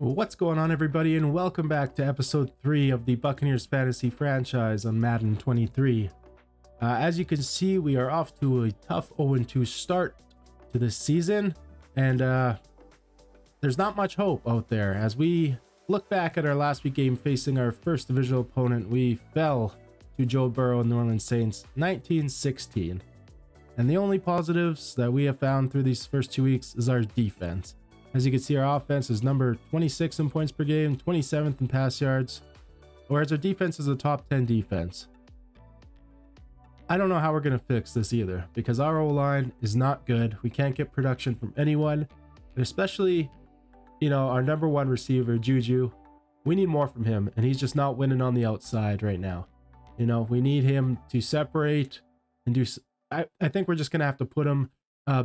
What's going on, everybody, and welcome back to episode 3 of the Buccaneers fantasy franchise on Madden 23. As you can see, we are off to a tough 0-2 start to this season, and there's not much hope out there. As we look back at our last week game facing our first divisional opponent, we fell to Joe Burrow and New Orleans Saints 19-16. And the only positives that we have found through these first 2 weeks is our defense. As you can see, our offense is number 26 in points per game, 27th in pass yards, whereas our defense is a top 10 defense. I don't know how we're going to fix this either, because our O-line is not good. We can't get production from anyone, and especially, our number one receiver, Juju. We need more from him, and he's just not winning on the outside right now. We need him to separate and do. I think we're just going to have to put him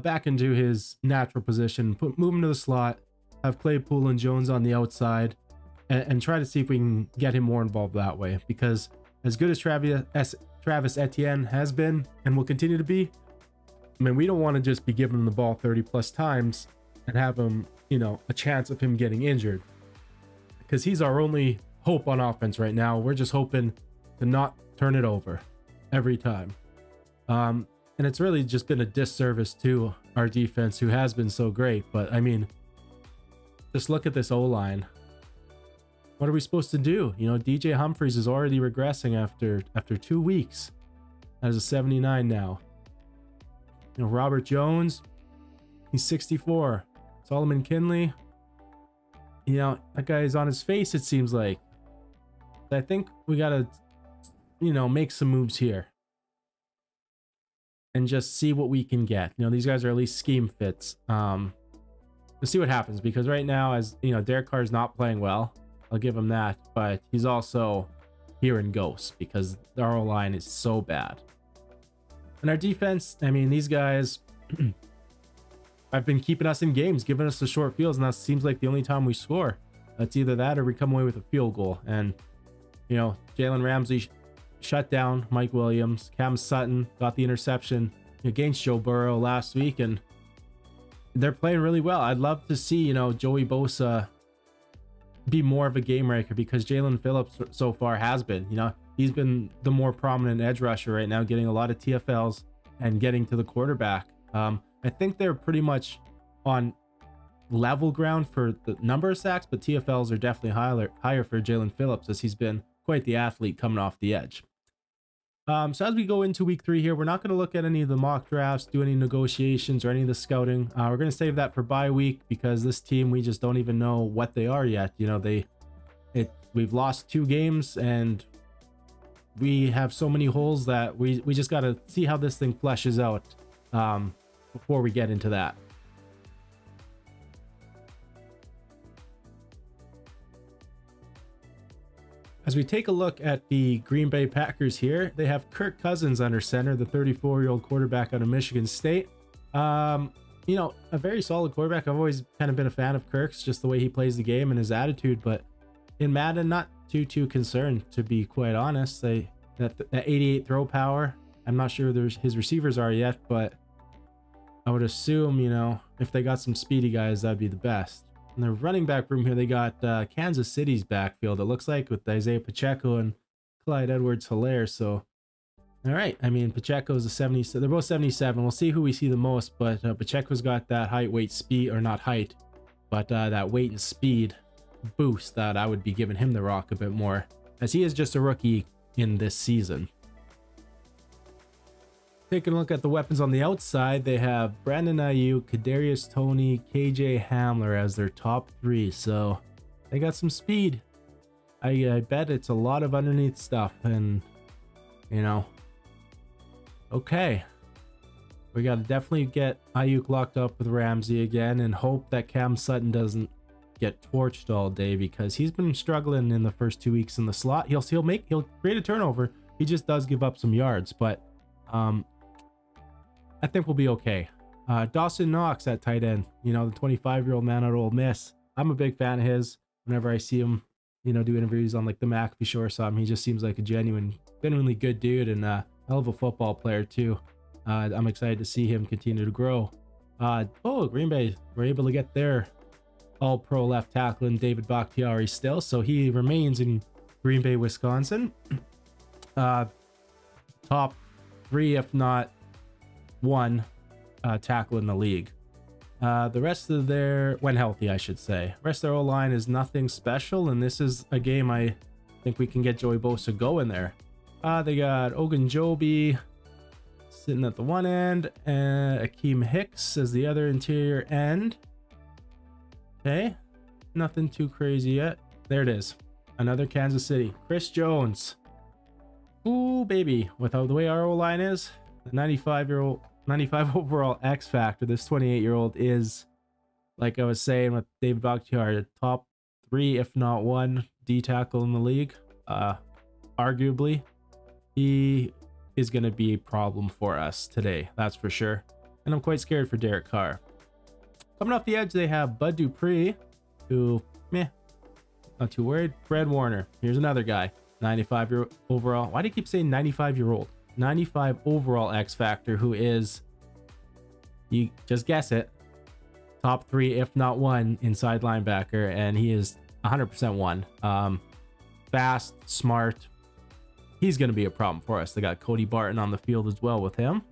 back into his natural position, move him to the slot, have Claypool and Jones on the outside, and try to see if we can get him more involved that way. Because as good as Travis Etienne has been and will continue to be, I mean, we don't want to just be giving him the ball 30 plus times and have him, a chance of him getting injured. Because he's our only hope on offense right now. We're just hoping to not turn it over every time. And it's really just been a disservice to our defense, who has been so great. But I mean, just look at this O-line. What are we supposed to do? DJ Humphries is already regressing after 2 weeks as a 79 now. Robert Jones, he's 64. Solomon Kinley, that guy is on his face, it seems like. I think we gotta, make some moves here and just see what we can get. These guys are at least scheme fits. We'll see what happens, because right now, as Derek Carr is not playing well. I'll give him that, but he's also hearing ghosts because our O-line is so bad. And our defense, I mean, these guys have been keeping us in games, giving us the short fields, and that seems like the only time we score. It's either that or we come away with a field goal. And Jalen Ramsey shut down Mike Williams. Cam Sutton got the interception against Joe Burrow last week, and they're playing really well. I'd love to see, Joey Bosa be more of a game breaker, because Jalen Phillips so far has been. He's been the more prominent edge rusher right now, getting a lot of TFLs and getting to the quarterback. I think they're pretty much on level ground for the number of sacks, but TFLs are definitely higher for Jalen Phillips, as he's been quite the athlete coming off the edge. So as we go into week 3 here, we're not going to look at any of the mock drafts, do any negotiations or any of the scouting. We're going to save that for bye week, because this team, we just don't even know what they are yet. We've lost 2 games and we have so many holes that we just got to see how this thing fleshes out before we get into that. As we take a look at the Green Bay Packers here, they have Kirk Cousins under center, the 34-year-old quarterback out of Michigan State. A very solid quarterback. I've always kind of been a fan of Kirk's, just the way he plays the game and his attitude. But in Madden, not too concerned, to be quite honest. That 88 throw power, I'm not sure who his receivers are yet, but I would assume, if they got some speedy guys, that'd be the best. In the running back room here, they got Kansas City's backfield, it looks like, with Isaiah Pacheco and Clyde Edwards-Helaire. So, all right. I mean, Pacheco's a 70. They're both 77. We'll see who we see the most, but Pacheco's got that height, weight, speed, or not height, but that weight and speed boost that I would be giving him the rock a bit more, as he is just a rookie in this season. Taking a look at the weapons on the outside, they have Brandon Ayuk, Kadarius Toney, KJ Hamler as their top 3. So they got some speed. I bet it's a lot of underneath stuff. And, okay. We got to definitely get Ayuk locked up with Ramsey again and hope that Cam Sutton doesn't get torched all day, because he's been struggling in the first 2 weeks in the slot. He'll create a turnover. He just does give up some yards, but I think we'll be okay. Dawson Knox at tight end, the 25-year-old man out of Ole Miss. I'm a big fan of his. Whenever I see him, do interviews on like the McAfee Show or something, he just seems like a genuinely good dude, and a hell of a football player too. I'm excited to see him continue to grow. Green Bay were able to get their all-pro left tackle in David Bakhtiari still, so he remains in Green Bay, Wisconsin. Top 3, if not 1, tackle in the league. The rest of their, when healthy, I should say. Rest of their O-line is nothing special, and this is a game I think we can get Joey Bosa going there. They got Ogunjobi sitting at the one end, and Akeem Hicks as the other interior end. Okay, nothing too crazy yet. There it is. Another Kansas City. Chris Jones. Ooh, baby. With how the way our O-line is, the 95 overall X factor, this 28-year-old is, like I was saying with David Bakhtiari, top 3, if not 1, D tackle in the league. Arguably, he is going to be a problem for us today, that's for sure. And I'm quite scared for Derek Carr. Coming off the edge, they have Bud Dupree, who, not too worried. Fred Warner, here's another guy, 95 overall. Why do you keep saying 95-year-old? 95 overall X factor, who is, you just guess it, top 3, if not 1, inside linebacker, and he is 100% 1. Fast, smart. He's going to be a problem for us. They got Cody Barton on the field as well with him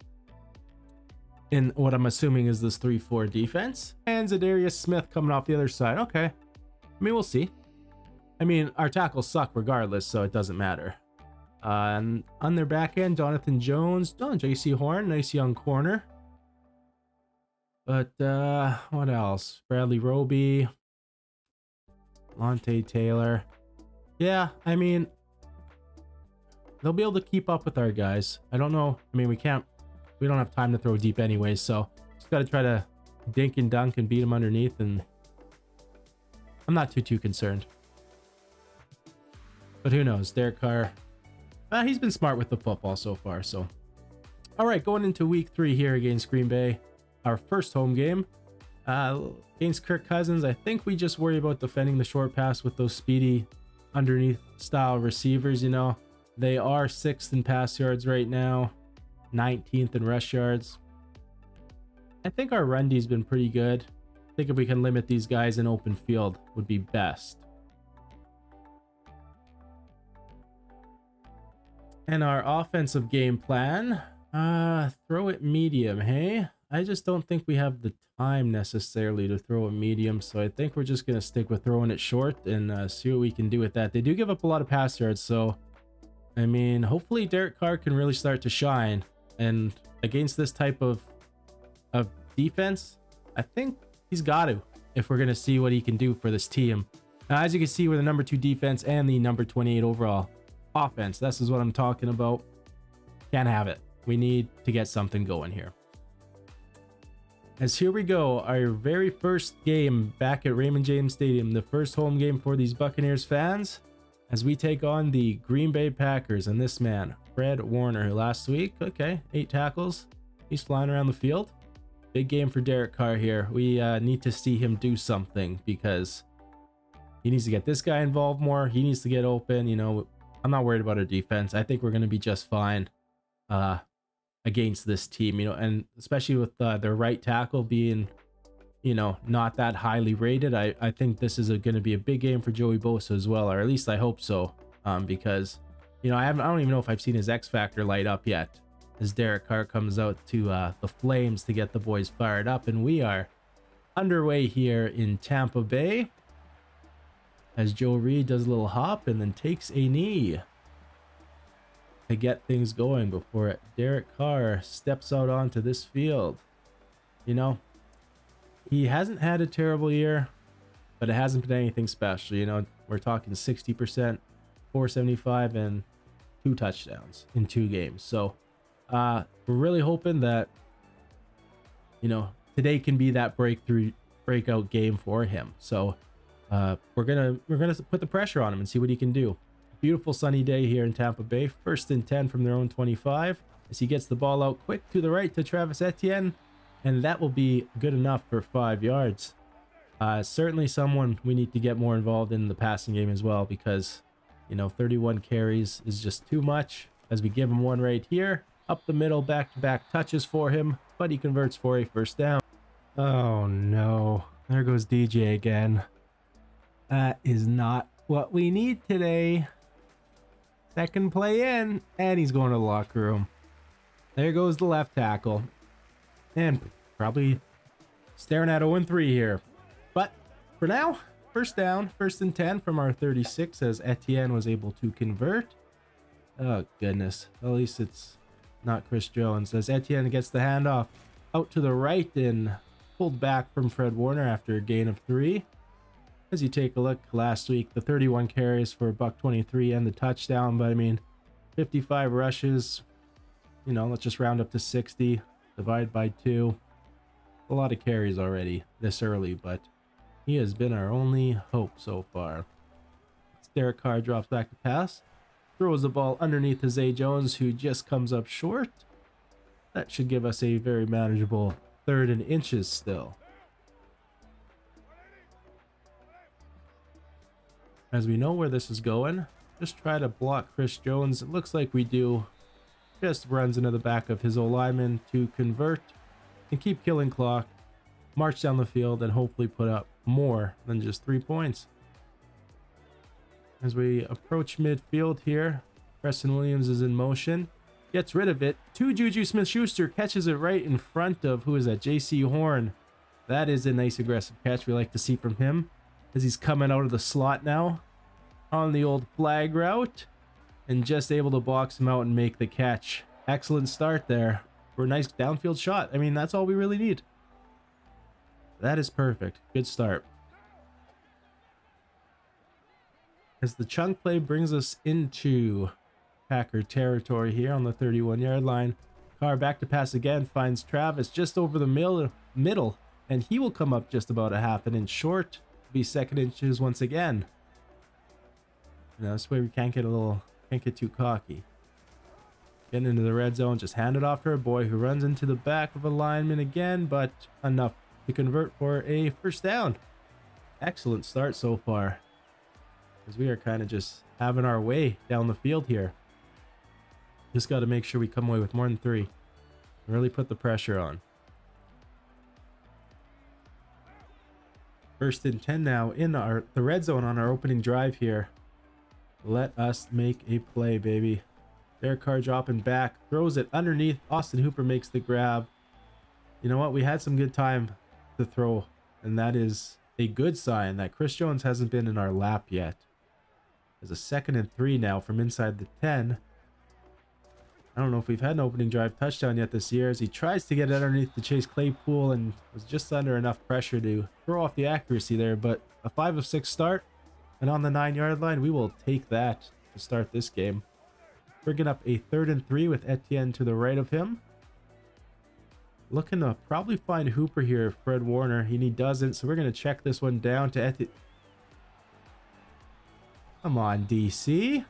in what I'm assuming is this 3-4 defense. And Zadarius Smith coming off the other side. Okay, I mean, we'll see. I mean, our tackles suck regardless, so it doesn't matter. And on their back end, Jonathan Jones, JC Horn, nice young corner. But what else? Bradley Roby, Lontae Taylor. Yeah, I mean, they'll be able to keep up with our guys. I don't know. I mean, we don't have time to throw deep anyways, so just got to try to dink and dunk and beat them underneath, and I'm not too concerned. But who knows? Derek Carr, he's been smart with the football so far. So, all right, going into week 3 here against Green Bay, our first home game against Kirk Cousins. I think we just worry about defending the short pass with those speedy underneath style receivers. You know, they are 6th in pass yards right now, 19th in rush yards. I think our run D's been pretty good. I think if we can limit these guys in open field would be best. And our offensive game plan, throw it medium, hey? I just don't think we have the time necessarily to throw a medium, so I think we're just going to stick with throwing it short and see what we can do with that. They do give up a lot of pass yards, so, I mean, hopefully Derek Carr can really start to shine. And against this type of defense, I think he's got to, if we're going to see what he can do for this team. Now, as you can see, we're the number 2 defense and the number 28 overall offense. This is what I'm talking about. Can't have it. We need to get something going here. As here we go, our very first game back at Raymond James Stadium, the first home game for these Buccaneers fans, as we take on the Green Bay Packers. And this man, Fred Warner, who last week, 8 tackles. He's flying around the field. Big game for Derek Carr here. We need to see him do something because he needs to get this guy involved more. He needs to get open. You know, I'm not worried about our defense. I think we're going to be just fine against this team, you know, and especially with their right tackle being, you know, not that highly rated. I think this is going to be a big game for Joey Bosa as well, or at least I hope so, because, you know, I don't even know if I've seen his X Factor light up yet as Derek Carr comes out to the flames to get the boys fired up. And we are underway here in Tampa Bay as Joe Reed does a little hop and then takes a knee to get things going before Derek Carr steps out onto this field. You know, he hasn't had a terrible year, but it hasn't been anything special. You know, we're talking 60%, 475, and 2 touchdowns in 2 games. So we're really hoping that, you know, today can be that breakout game for him. So we're gonna put the pressure on him and see what he can do. Beautiful sunny day here in Tampa Bay. 1st and 10 from their own 25 as he gets the ball out quick to the right to Travis Etienne, and that will be good enough for 5 yards. Certainly someone we need to get more involved in the passing game as well, because, you know, 31 carries is just too much as we give him one right here. Up the middle, back-to-back touches for him, but he converts for a 1st down. Oh no. There goes DJ again. That is not what we need today. Second play in, and he's going to the locker room. There goes the left tackle. And probably staring at 0-3 here. But for now, first down, 1st and 10 from our 36 as Etienne was able to convert. Oh, goodness. At least it's not Chris Jones as Etienne gets the handoff out to the right and pulled back from Fred Warner after a gain of 3. As you take a look last week, the 31 carries for $123 and the touchdown, but I mean, 55 rushes, you know, let's just round up to 60, divide by 2. A lot of carries already this early, but he has been our only hope so far. Derek Carr drops back to pass, throws the ball underneath to Zay Jones, who just comes up short. That should give us a very manageable 3rd and inches still. As we know where this is going, just try to block Chris Jones. It looks like we do. Just runs into the back of his O-lineman to convert and keep killing clock, march down the field, and hopefully put up more than just 3 points. As we approach midfield here, Preston Williams is in motion, gets rid of it to Juju Smith-Schuster, catches it right in front of, who is that, JC Horn. That is a nice aggressive catch we like to see from him as he's coming out of the slot now on the old flag route and just able to box him out and make the catch. Excellent start there for a nice downfield shot. I mean, that's all we really need. That is perfect. Good start. As the chunk play brings us into Packer territory here on the 31-yard line. Carr back to pass again, finds Travis just over the middle, and he will come up just about a half an inch short. Be 2nd inches once again. You know, this way we can't get too cocky. Getting into the red zone, just hand it off to our boy who runs into the back of a lineman again, but enough to convert for a 1st down. Excellent start so far, as we are kind of just having our way down the field here. Just got to make sure we come away with more than 3. Really put the pressure on. 1st and 10 now in the red zone on our opening drive here. Let us make a play, baby. Derek Carr dropping back, throws it underneath. Austin Hooper makes the grab. You know what? We had some good time to throw, and that is a good sign that Chris Jones hasn't been in our lap yet. There's a 2nd and 3 now from inside the 10. I don't know if we've had an opening drive touchdown yet this year, as he tries to get it underneath to Chase Claypool and was just under enough pressure to throw off the accuracy there. But a 5 of 6 start, and on the 9-yard line, we will take that to start this game. Bringing up a 3rd and 3 with Etienne to the right of him. Looking to probably find Hooper here, Fred Warner, and he doesn't, so we're going to check this one down to Etienne. Come on, DC.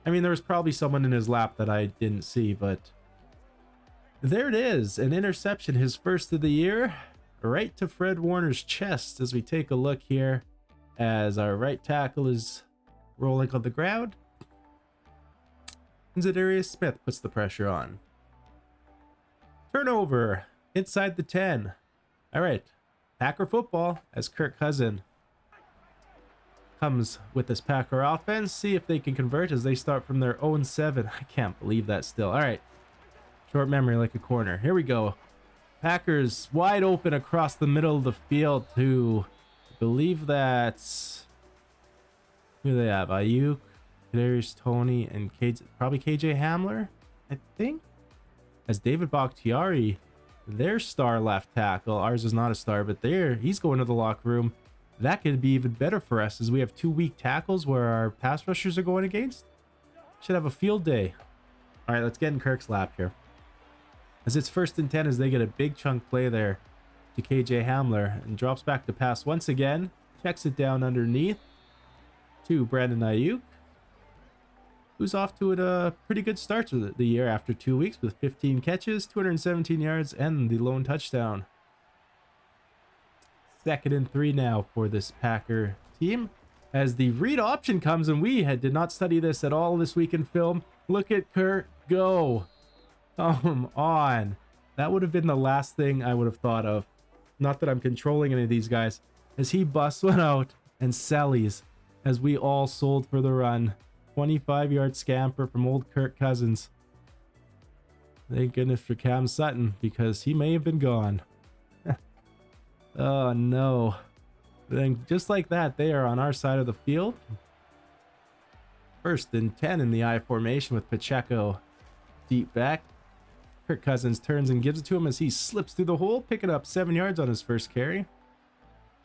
I mean, there was probably someone in his lap that I didn't see, but there it is. An interception, his 1st of the year, right to Fred Warner's chest as we take a look here as our right tackle is rolling on the ground. And Zadarius Smith puts the pressure on. Turnover inside the 10. All right, Packer football as Kirk Cousin comes with this Packer offense. See if they can convert as they start from their own 7. I can't believe that still. All right, short memory like a corner. Here we go. Packers wide open across the middle of the field to, I believe that's, who do they have? Ayuk, Kadarius Toney, and probably KJ Hamler, I think. As David Bakhtiari, their star left tackle. Ours is not a star, but he's going to the locker room. That could be even better for us as we have 2 weak tackles where our pass rushers are going against. Should have a field day. All right, let's get in Kirk's lap here. As it's 1st and 10 as they get a big chunk play there to KJ Hamler and drops back to pass once again. Checks it down underneath to Brandon Ayuk, who's off to a pretty good start to the year after 2 weeks with 15 catches, 217 yards, and the lone touchdown. 2nd and 3 now for this Packer team as the read option comes, and we did not study this at all this week in film. Look at Kirk go. Come on. That would have been the last thing I would have thought of. Not that I'm controlling any of these guys. As he busts one out and sallies as we all sold for the run. 25-yard scamper from old Kirk Cousins. Thank goodness for Cam Sutton, because he may have been gone. Oh no. Then just like that, they are on our side of the field. 1st and 10 in the I formation with Pacheco deep back. Kirk Cousins turns and gives it to him as he slips through the hole, picking up 7 yards on his first carry.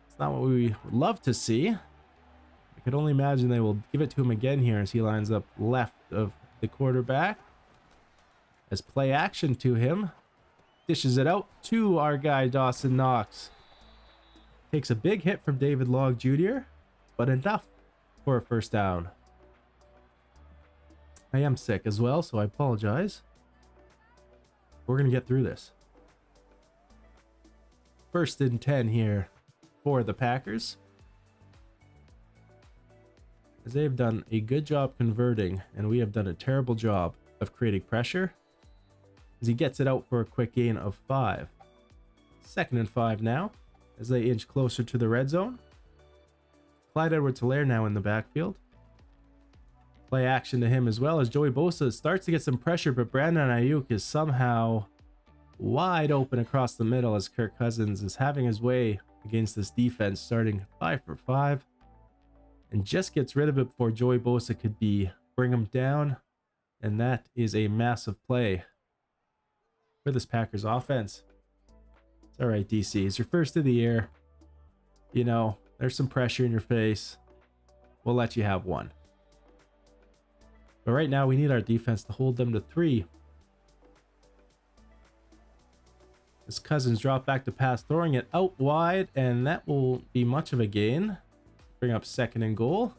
It's not what we would love to see. I could only imagine they will give it to him again here as he lines up left of the quarterback. As play action to him. Dishes it out to our guy Dawson Knox. Takes a big hit from David Logg Jr., but enough for a first down. I am sick as well, so I apologize. We're going to get through this. 1st and 10 here for the Packers. As they have done a good job converting, and we have done a terrible job of creating pressure. As he gets it out for a quick gain of 5. 2nd and 5 now, as they inch closer to the red zone. Clyde Edwards-Helaire now in the backfield. Play action to him as well as Joey Bosa starts to get some pressure, but Brandon Ayuk is somehow wide open across the middle as Kirk Cousins is having his way against this defense, starting 5 for 5. And just gets rid of it before Joey Bosa could bring him down. And that is a massive play for this Packers offense. It's all right, DC. It's your first of the year. You know, there's some pressure in your face. We'll let you have one. But right now, we need our defense to hold them to 3. As Cousins drop back to pass, throwing it out wide, and that will be much of a gain. Bring up 2nd and goal,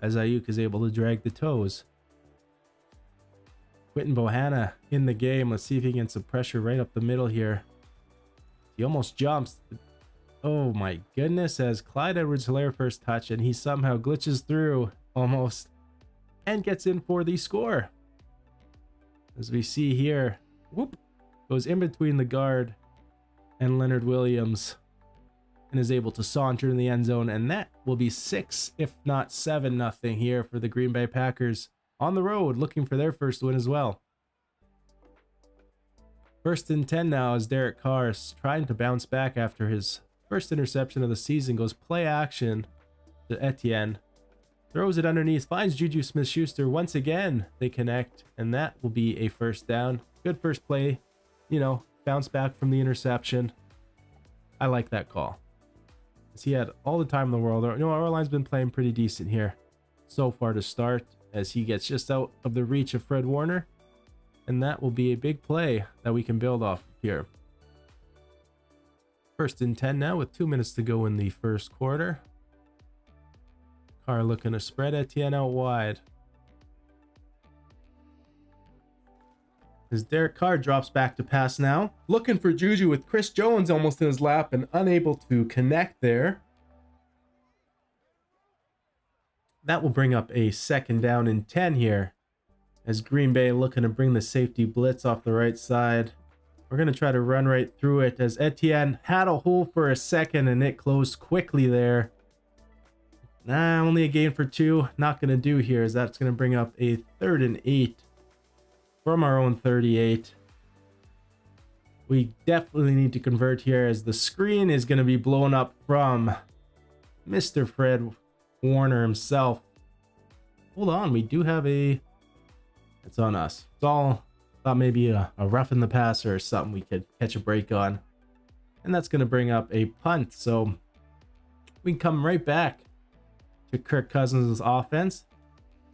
as Ayuk is able to drag the toes. Quinton Bohanna in the game. Let's see if he can get some pressure right up the middle here. He almost jumps. Oh my goodness, as Clyde Edwards-Helaire first touch, and he somehow glitches through almost and gets in for the score. As we see here, whoop, goes in between the guard and Leonard Williams and is able to saunter in the end zone, and that will be 6, if not 7-0 here for the Green Bay Packers on the road, looking for their first win as well. 1st and 10 now as Derek Carr is trying to bounce back after his first interception of the season. Goes play action to Etienne. Throws it underneath, finds Juju Smith-Schuster. Once again, they connect, and that will be a first down. Good first play, you know, bounce back from the interception. I like that call. As he had all the time in the world. You know, our line's been playing pretty decent here so far to start, as he gets just out of the reach of Fred Warner. And that will be a big play that we can build off here. 1st and 10 now with 2 minutes to go in the first quarter. Carr looking to spread Etienne out wide. As Derek Carr drops back to pass now. Looking for Juju with Chris Jones almost in his lap and unable to connect there. That will bring up a 2nd down and 10 here. As Green Bay looking to bring the safety blitz off the right side. We're going to try to run right through it as Etienne had a hole for a second and it closed quickly there. Only a gain for 2. Not going to do here, as that's going to bring up a 3rd and 8 from our own 38. We definitely need to convert here, as the screen is going to be blown up from Mr. Fred Warner himself. Hold on, we do have a... It's on us. It's all... Thought maybe a rough in the passer or something we could catch a break on. And that's going to bring up a punt. So we can come right back to Kirk Cousins' offense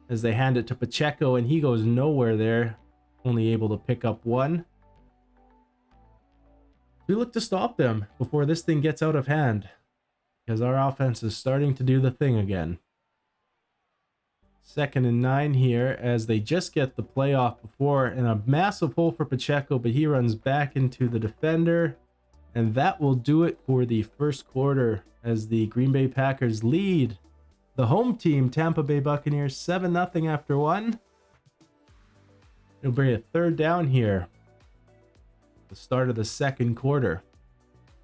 as they hand it to Pacheco, and he goes nowhere there. Only able to pick up 1. We look to stop them before this thing gets out of hand, because our offense is starting to do the thing again. 2nd and 9 here as they just get the play off before, and a massive hole for Pacheco, but he runs back into the defender, and that will do it for the first quarter as the Green Bay Packers lead the home team Tampa Bay Buccaneers 7-0 after 1. It'll bring a 3rd down here. The start of the second quarter.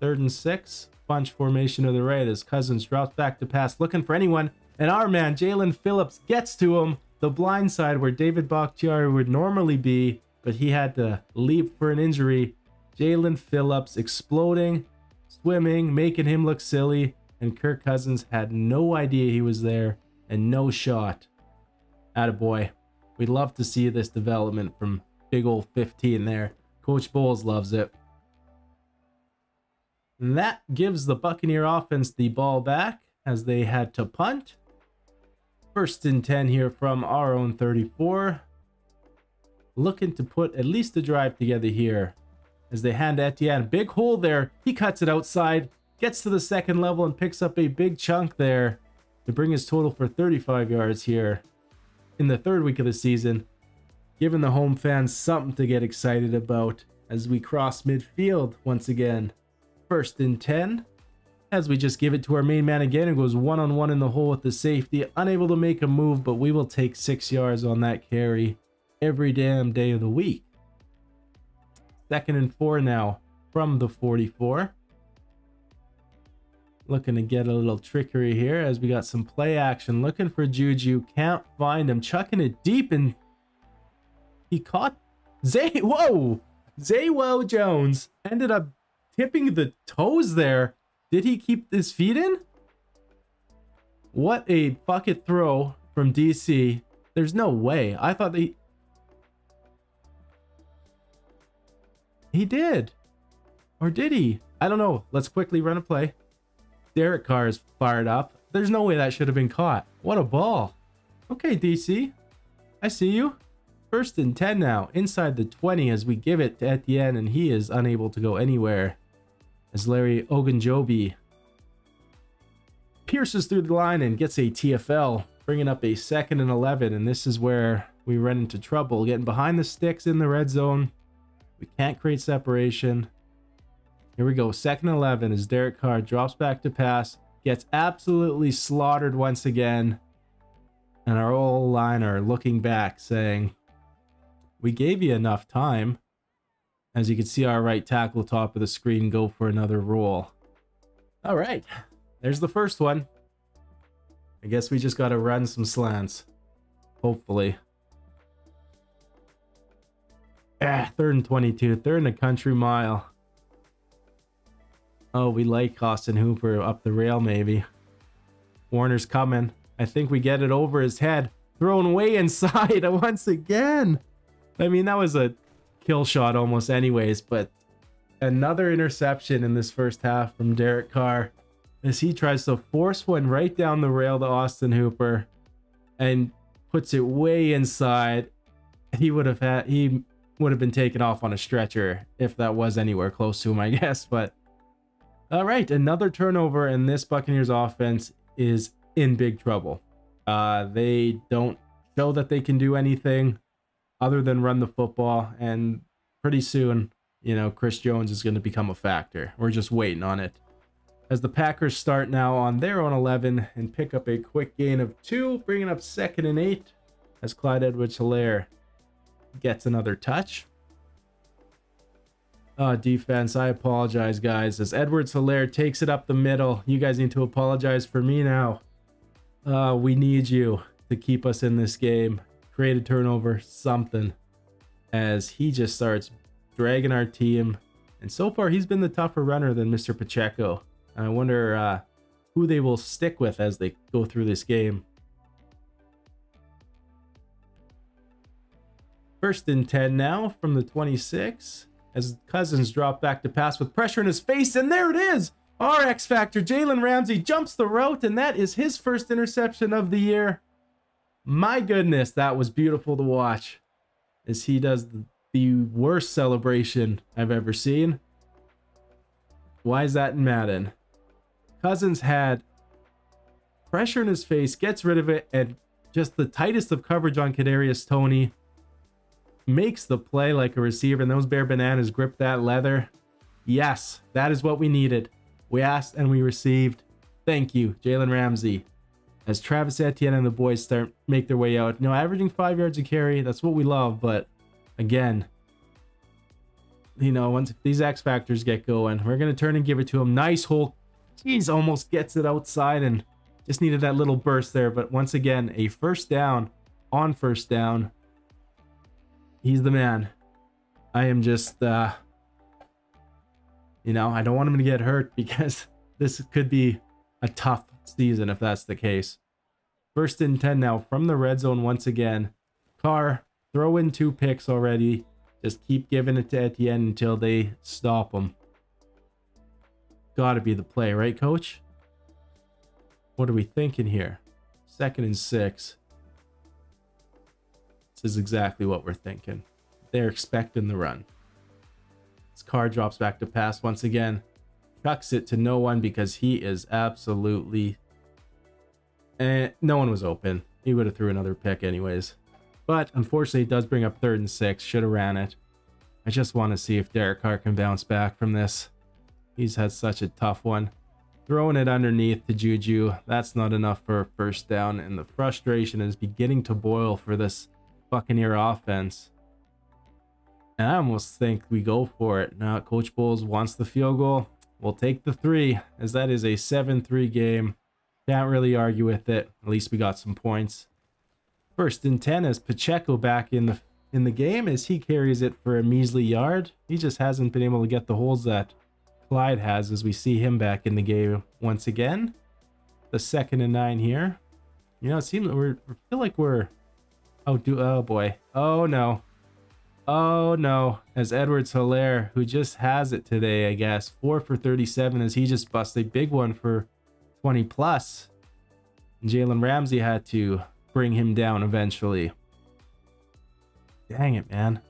3rd and 6. Bunch formation to the right as Cousins drops back to pass, looking for anyone. And our man, Jalen Phillips, gets to him. The blind side where David Bakhtiari would normally be, but he had to leave for an injury. Jalen Phillips exploding, swimming, making him look silly. And Kirk Cousins had no idea he was there and no shot. Attaboy. We'd love to see this development from big old 15 there. Coach Bowles loves it. And that gives the Buccaneer offense the ball back as they had to punt. 1st and 10 here from our own 34. Looking to put at least a drive together here as they hand Etienne. Big hole there. He cuts it outside, gets to the 2nd level and picks up a big chunk there to bring his total for 35 yards here in the 3rd week of the season. Giving the home fans something to get excited about as we cross midfield once again. 1st and 10 as we just give it to our main man again, and goes one-on-one in the hole with the safety. Unable to make a move, but we will take 6 yards on that carry every damn day of the week. 2nd and 4 now from the 44. Looking to get a little trickery here as we got some play action. Looking for Juju. Can't find him. Chucking it deep, and he caught Zaywo Jones. Ended up tipping the toes there. Did he keep his feet in? What a bucket throw from DC. There's no way. I thought he did. Or did he? I don't know. Let's quickly run a play. Derek Carr is fired up. There's no way that should have been caught. What a ball. Okay, DC. I see you. 1st and 10 now. Inside the 20 as we give it to Etienne, and he is unable to go anywhere. As Larry Ogunjobi pierces through the line and gets a TFL, bringing up a 2nd and 11. And this is where we run into trouble. Getting behind the sticks in the red zone. We can't create separation. Here we go. 2nd and 11 as Derek Carr drops back to pass. Gets absolutely slaughtered once again. And our whole line are looking back saying, we gave you enough time. As you can see, our right tackle top of the screen go for another roll. All right, there's the first one. I guess we just got to run some slants. Hopefully. 3rd and 22, 3rd and a country mile. Oh, we like Austin Hooper up the rail maybe. Warner's coming. I think we get it over his head. Thrown way inside once again. I mean, that was a kill shot almost anyways, but another interception in this first half from Derek Carr as he tries to force one right down the rail to Austin Hooper and puts it way inside. He would have been taken off on a stretcher if that was anywhere close to him, I guess. But all right, another turnover, and this Buccaneers offense is in big trouble. They don't show that they can do anything other than run the football, and pretty soon, you know, Chris Jones is going to become a factor. We're just waiting on it. As the Packers start now on their own 11 and pick up a quick gain of 2, bringing up 2nd and 8 as Clyde Edwards-Helaire gets another touch. Defense, I apologize, guys. As Edwards-Helaire takes it up the middle, you guys need to apologize for me now. We need you to keep us in this game. Create a turnover, something. As he just starts dragging our team. And so far, he's been the tougher runner than Mr. Pacheco. And I wonder who they will stick with as they go through this game. 1st and 10 now from the 26. As Cousins drop back to pass with pressure in his face. And there it is! Our X Factor, Jalen Ramsey, jumps the route. And that is his first interception of the year. My goodness, that was beautiful to watch. As he does the worst celebration I've ever seen. Why is that in Madden? Cousins had pressure in his face, gets rid of it, and just the tightest of coverage on Kadarius Toney. Makes the play like a receiver, and those bare bananas grip that leather. Yes, that is what we needed. We asked and we received. Thank you, Jalen Ramsey. As Travis Etienne and the boys make their way out. You know, averaging 5 yards a carry, that's what we love, but again, you know, once these X factors get going, we're going to turn and give it to him. Nice hole. Jeez, almost gets it outside and just needed that little burst there. But once again, a first down on first down. He's the man. I am just, you know, I don't want him to get hurt because this could be a tough season if that's the case. First and 10 now from the red zone once again. Carr, throw in 2 picks already. Just keep giving it to Etienne until they stop him. Gotta be the play, right, coach? What are we thinking here? 2nd and 6. This is exactly what we're thinking. They're expecting the run. This Carr drops back to pass once again. Chucks it to no one because he is absolutely... no one was open. He would have threw another pick anyways. But unfortunately, it does bring up 3rd and 6. Should have ran it. I just want to see if Derek Carr can bounce back from this. He's had such a tough one. Throwing it underneath to Juju. That's not enough for a first down. And the frustration is beginning to boil for this Buccaneer offense. And I almost think we go for it. Now, Coach Bowles wants the field goal. We'll take the 3, as that is a 7-3 game. Can't really argue with it. At least we got some points. 1st and 10 as Pacheco back in the game as he carries it for a measly yard. He just hasn't been able to get the holes that Clyde has as we see him back in the game once again. The 2nd and 9 here. You know, it seems we feel like we're... Oh boy. Oh no. Oh no. As Edwards-Helaire, who just has it today, I guess. 4 for 37 as he just busted a big one for 20 plus. And Jalen Ramsey had to bring him down eventually. Dang it, man.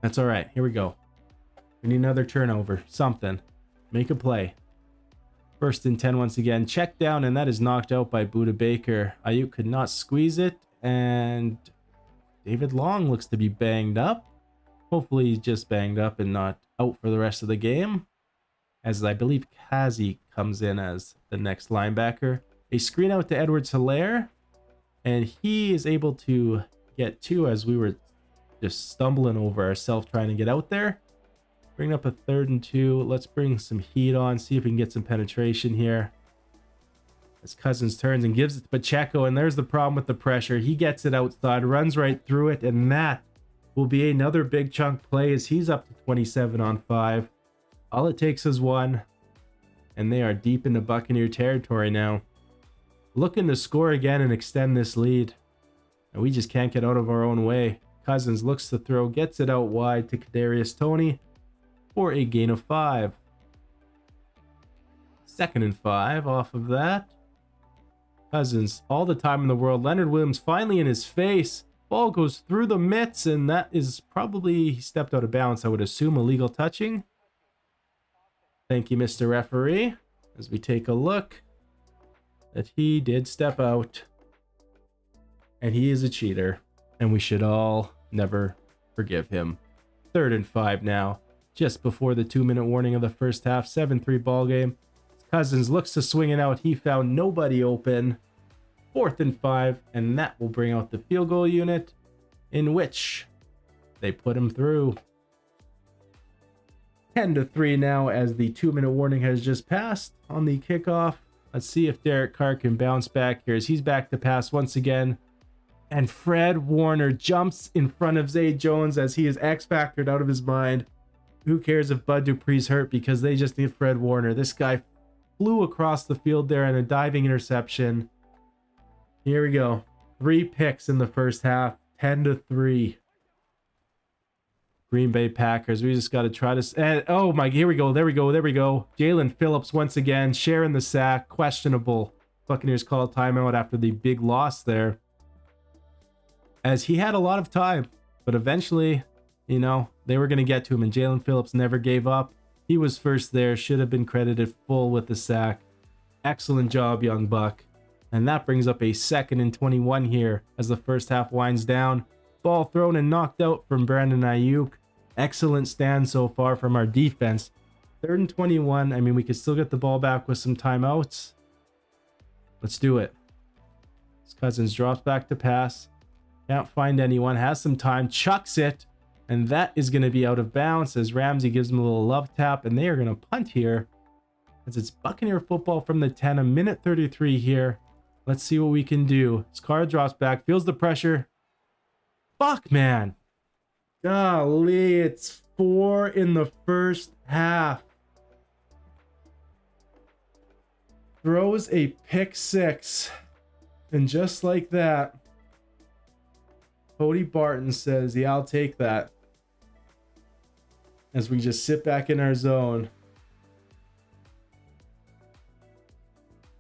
That's all right. Here we go. We need another turnover. Something. Make a play. 1st and 10 once again. Check down, and that is knocked out by Budda Baker. Ayuk could not squeeze it, and David Long looks to be banged up. Hopefully he's just banged up and not out for the rest of the game, as I believe Kazi comes in as the next linebacker. A screen out to Edwards-Helaire, and he is able to get 2 as we were just stumbling over ourselves trying to get out there. Bring up a 3rd and 2. Let's bring some heat on, see if we can get some penetration here. As Cousins turns and gives it to Pacheco, and there's the problem with the pressure. He gets it outside, runs right through it, and that will be another big chunk play as he's up to 27 on 5. All it takes is 1, and they are deep into Buccaneer territory now. Looking to score again and extend this lead. And we just can't get out of our own way. Cousins looks to throw, gets it out wide to Kadarius Toney for a gain of 5. 2nd and 5 off of that. Cousins all the time in the world. Leonard Williams finally in his face. Ball goes through the mitts, and that is probably, he stepped out of bounds, I would assume, illegal touching. Thank you, Mr. Referee, as we take a look that he did step out, and he is a cheater, and we should all never forgive him. 3rd and 5 now, just before the 2-minute warning of the first half. 7-3 ball game. Cousins looks to swing it out. He found nobody open. 4th and 5, and that will bring out the field goal unit, in which they put him through. 10-3 now as the 2-minute warning has just passed on the kickoff. Let's see if Derek Carr can bounce back here as he's back to pass once again. And Fred Warner jumps in front of Zay Jones as he is X-factored out of his mind. Who cares if Bud Dupree's hurt, because they just need Fred Warner. This guy flew across the field there in a diving interception. Here we go. 3 picks in the first half. 10-3. Green Bay Packers. We just got to try to... And, oh my, here we go. There we go. There we go. Jalen Phillips once again sharing the sack. Questionable. Buccaneers call a timeout after the big loss there, as he had a lot of time, but eventually, you know, they were going to get to him, and Jalen Phillips never gave up. He was first there. Should have been credited full with the sack. Excellent job, young buck. And that brings up a 2nd and 21 here as the first half winds down. Ball thrown and knocked out from Brandon Ayuk. Excellent stand so far from our defense. 3rd and 21. I mean, we could still get the ball back with some timeouts. Let's do it. Cousins drops back to pass. Can't find anyone. Has some time. Chucks it. And that is going to be out of bounds as Ramsey gives him a little love tap, and they are going to punt here as it's Buccaneer football from the 10, a minute 33 here. Let's see what we can do. As Carr drops back, feels the pressure. Fuck, man. Golly, it's 4 in the first half. Throws a pick 6. And just like that, Cody Barton says, yeah, I'll take that. As we just sit back in our zone.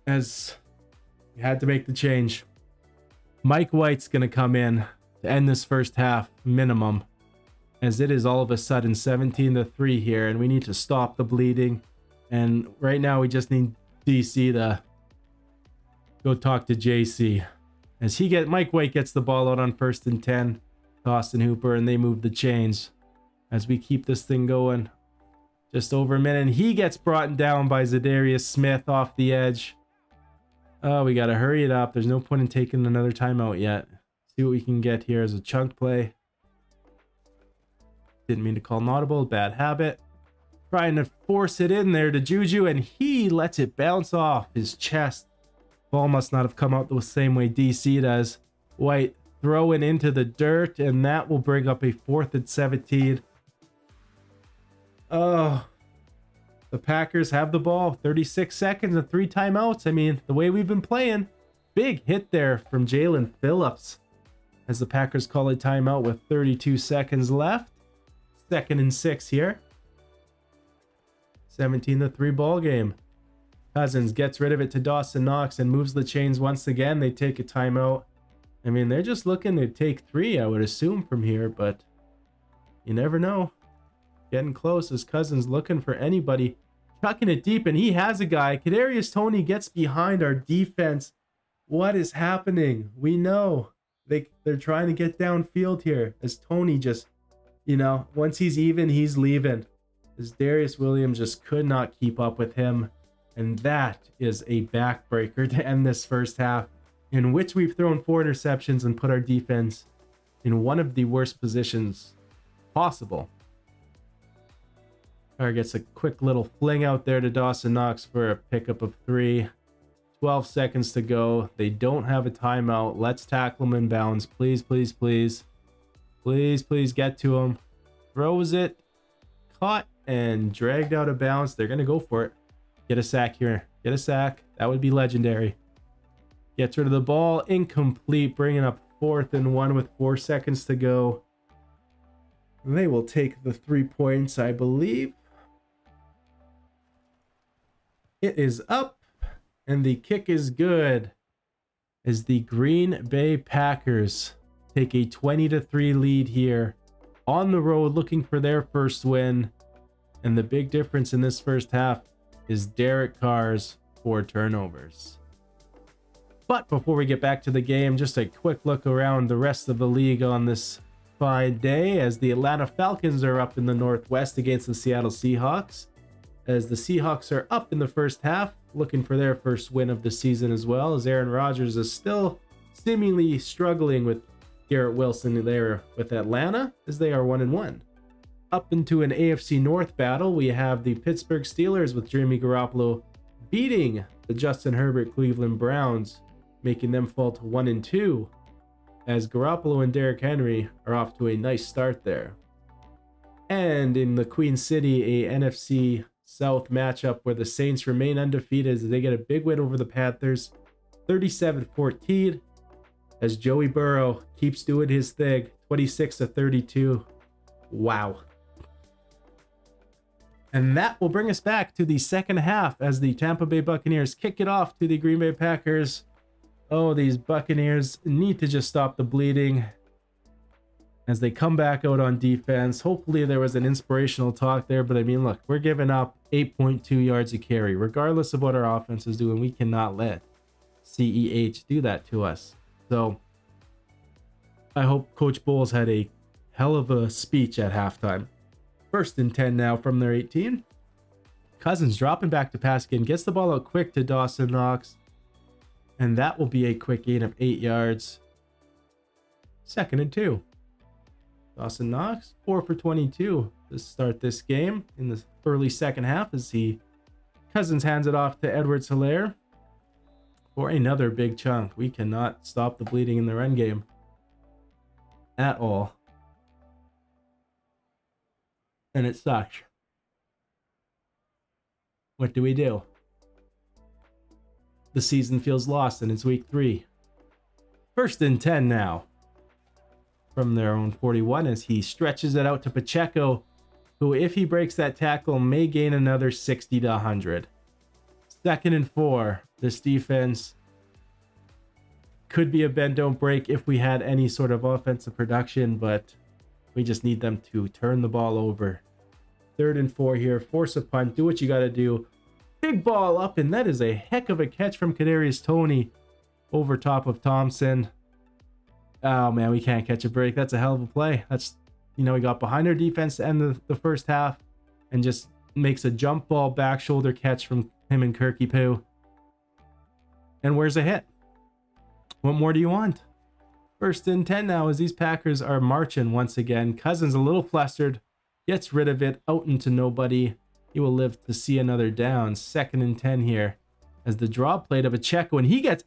As we had to make the change. Mike White's going to come in to end this first half minimum. As it is all of a sudden 17-3 here. And we need to stop the bleeding. And right now we just need DC to go talk to JC. As Mike White gets the ball out on 1st and 10. Austin Hooper, and they move the chains. As we keep this thing going. Just over a minute. And he gets brought down by Zadarius Smith off the edge. Oh, we got to hurry it up. There's no point in taking another timeout yet. See what we can get here as a chunk play. Didn't mean to call an audible. Bad habit. Trying to force it in there to Juju, and he lets it bounce off his chest. Ball must not have come out the same way DC does. White throwing into the dirt, and that will bring up a 4th and 17. Oh, the Packers have the ball. 36 seconds and 3 timeouts. I mean, the way we've been playing. Big hit there from Jalen Phillips. As the Packers call a timeout with 32 seconds left. 2nd and 6 here. 17-3 ball game. Cousins gets rid of it to Dawson Knox and moves the chains once again. They take a timeout. I mean, they're just looking to take 3, I would assume, from here, but you never know. Getting close as Cousins looking for anybody. Chucking it deep, and he has a guy. Kadarius Toney gets behind our defense. What is happening? We know they're trying to get downfield here as Toney just, you know, once he's even, he's leaving. As Darius Williams just could not keep up with him. And that is a backbreaker to end this first half, in which we've thrown 4 interceptions and put our defense in one of the worst positions possible. Carr gets a quick little fling out there to Dawson Knox for a pickup of 3. 12 seconds to go. They don't have a timeout. Let's tackle him in bounds. Please, please, please. Please, please get to him. Throws it. Caught and dragged out of bounds. They're going to go for it. Get a sack here. Get a sack. That would be legendary. Gets rid of the ball. Incomplete. Bringing up 4th and 1 with 4 seconds to go. They will take the 3 points, I believe. It is up. And the kick is good. As the Green Bay Packers take a 20-3 lead here. On the road looking for their first win. And the big difference in this first half is Derek Carr's 4 turnovers. But before we get back to the game, just a quick look around the rest of the league on this fine day, as the Atlanta Falcons are up in the Northwest against the Seattle Seahawks. As the Seahawks are up in the first half, looking for their first win of the season as well, as Aaron Rodgers is still seemingly struggling with Garrett Wilson there with Atlanta, as they are 1-1. Up into an AFC North battle, we have the Pittsburgh Steelers with Jimmy Garoppolo beating the Justin Herbert Cleveland Browns, making them fall to 1-2, as Garoppolo and Derrick Henry are off to a nice start there. And in the Queen City, a NFC South matchup where the Saints remain undefeated as they get a big win over the Panthers, 37-14, as Joey Burrow keeps doing his thing, 26-32. Wow. And that will bring us back to the second half as the Tampa Bay Buccaneers kick it off to the Green Bay Packers. Oh, these Buccaneers need to just stop the bleeding as they come back out on defense. Hopefully there was an inspirational talk there, but I mean, look, we're giving up 8.2 yards a carry, regardless of what our offense is doing. We cannot let CEH do that to us. So I hope Coach Bowles had a hell of a speech at halftime. 1st and 10 now from their 18. Cousins dropping back to pass again, gets the ball out quick to Dawson Knox, and that will be a quick gain of 8 yards. 2nd and 2. Dawson Knox, 4 for 22 to start this game in the early second half as Cousins hands it off to Edwards-Helaire for another big chunk. We cannot stop the bleeding in the run game at all. And it sucks. What do we do? The season feels lost and it's week 3. 1st and 10 now. From their own 41 as he stretches it out to Pacheco, who, if he breaks that tackle, may gain another 60 to 100. 2nd and 4. This defense could be a bend don't break if we had any sort of offensive production, but we just need them to turn the ball over. 3rd and 4 here. Force a punt. Do what you got to do. Big ball up, and that is a heck of a catch from Kadarius Toney over top of Thompson. Oh man, we can't catch a break. That's a hell of a play. That's, you know, we got behind our defense to end the first half and just makes a jump ball back shoulder catch from him and Kirky Poo. And where's a hit? What more do you want? 1st and 10 now as these Packers are marching once again. Cousins a little flustered, gets rid of it out into nobody. He will live to see another down. 2nd and 10 here as the draw play to Pacheco, and he gets